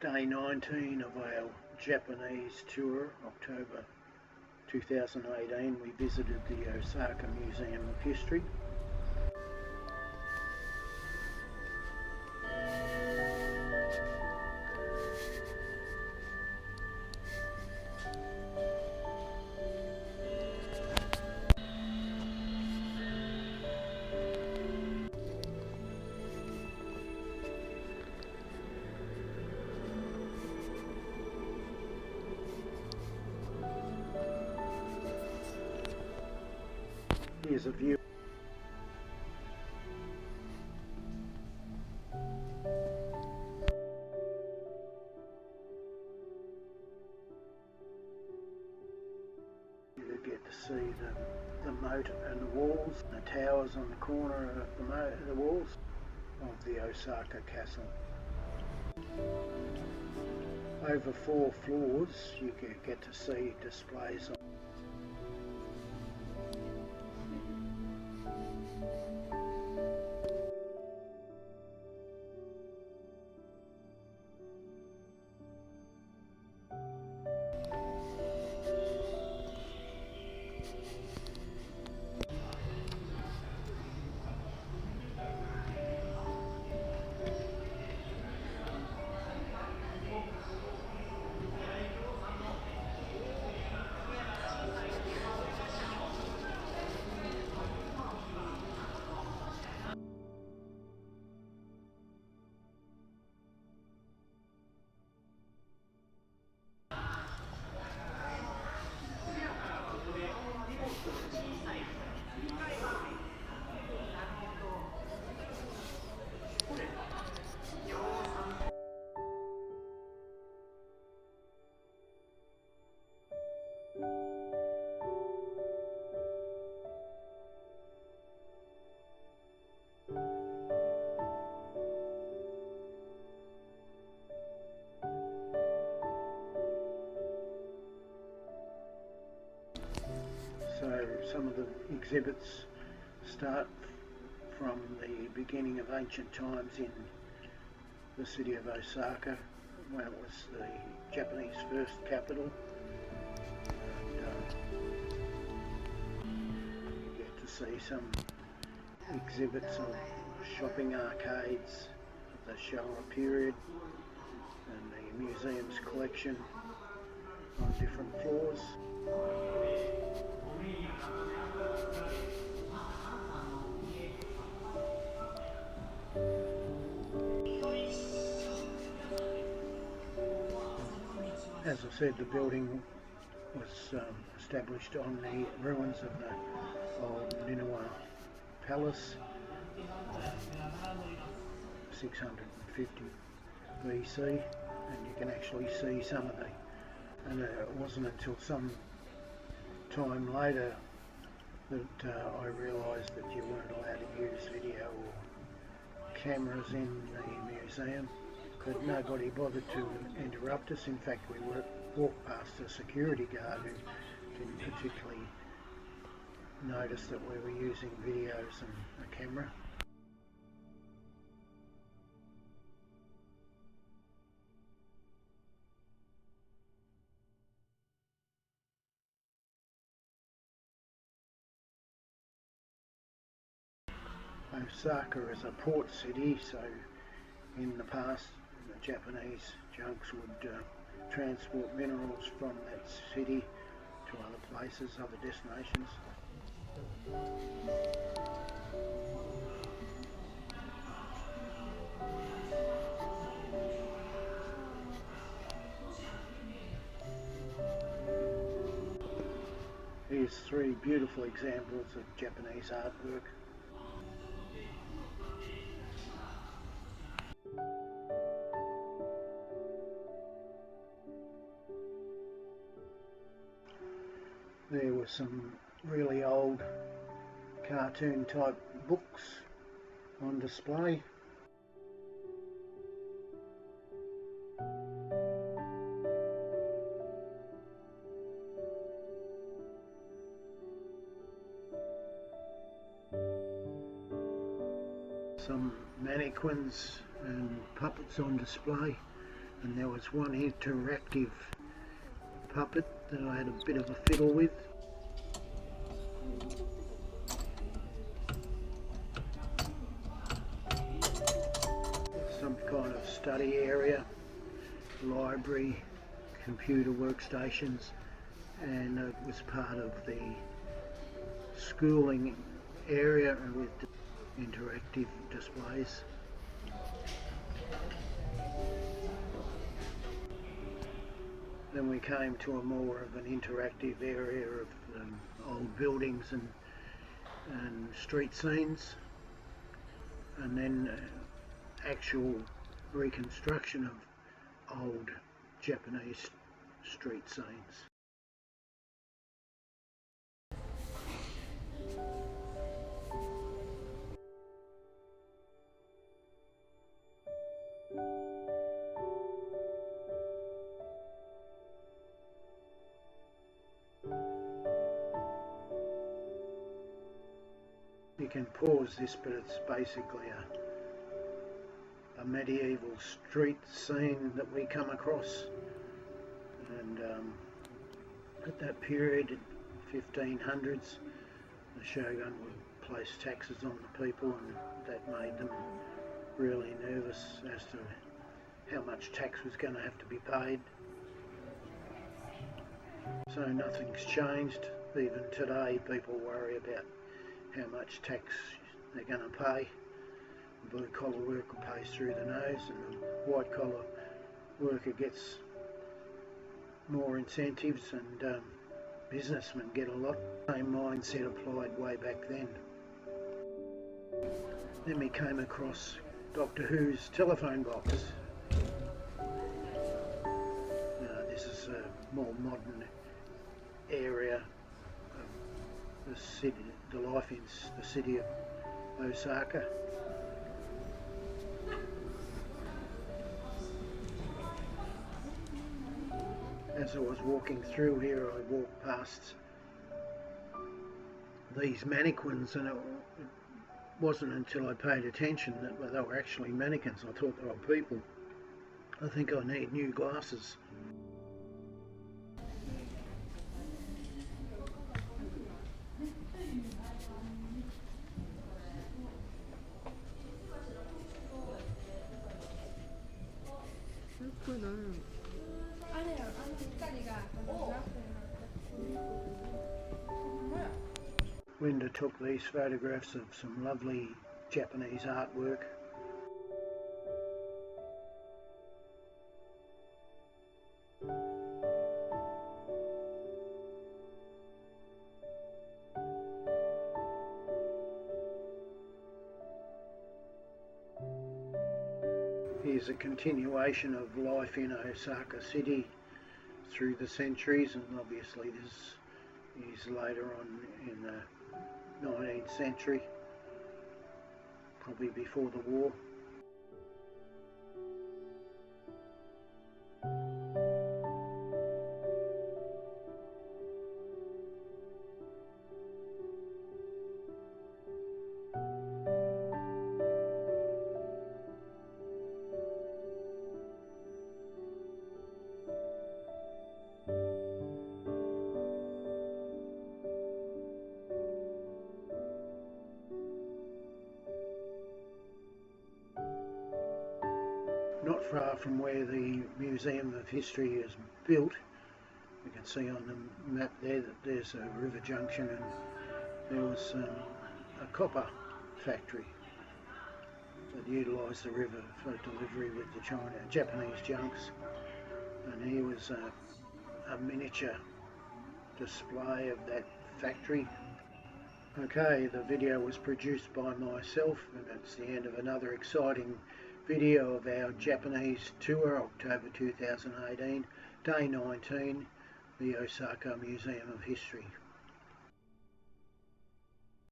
Day 19 of our Japanese tour, October 2018, we visited the Osaka Museum of History. Here's a view. You get to see the moat and the walls, the towers on the corner of the walls of the Osaka Castle. Over 4 floors you get to see displays of So some of the exhibits start from the beginning of ancient times in the city of Osaka, when it was the Japanese first capital. You get to see some exhibits of shopping arcades of the Showa period and the museum's collection on different floors. As I said, the building was established on the ruins of the old Nihon palace, 650 BC, and you can actually see some of and it wasn't until some time later that I realised that you weren't allowed to use video or cameras in the museum, but nobody bothered to interrupt us. In fact, we walked past a security guard who didn't particularly notice that we were using videos and a camera. Osaka is a port city, so in the past the Japanese junks would transport minerals from that city to other places, other destinations. Here's 3 beautiful examples of Japanese artwork. There were some really old cartoon type books on display. Some mannequins and puppets on display And there was one interactive puppet that I had a bit of a fiddle with. Some kind of study area, library, computer workstations, and it was part of the schooling area with interactive displays. Then we came to a more of an interactive area of old buildings and street scenes, and then actual reconstruction of old Japanese street scenes. You can pause this, but it's basically a medieval street scene that we come across, and at that period, 1500s, the shogun would place taxes on the people, and that made them really nervous as to how much tax was going to have to be paid. So nothing's changed. Even today people worry about how much tax they're going to pay. The blue collar worker pays through the nose, and the white collar worker gets more incentives, and businessmen get a lot. Same mindset applied way back then. Then we came across Doctor Who's telephone box. This is a more modern area of the city, the life in the city of Osaka. As I was walking through here, I walked past these mannequins, and it wasn't until I paid attention that they were actually mannequins. I thought they were people. I think I need new glasses. Linda took these photographs of some lovely Japanese artwork. Here's a continuation of life in Osaka City through the centuries, and obviously this is later on in the 19th century, probably before the war. Not far from where the Museum of History is built, you can see on the map there that there's a river junction, and there was a copper factory that utilised the river for delivery with the Japanese junks. And here was a miniature display of that factory. Okay, the video was produced by myself, and that's the end of another exciting video of our Japanese tour, October 2018, Day 19, the Osaka Museum of History.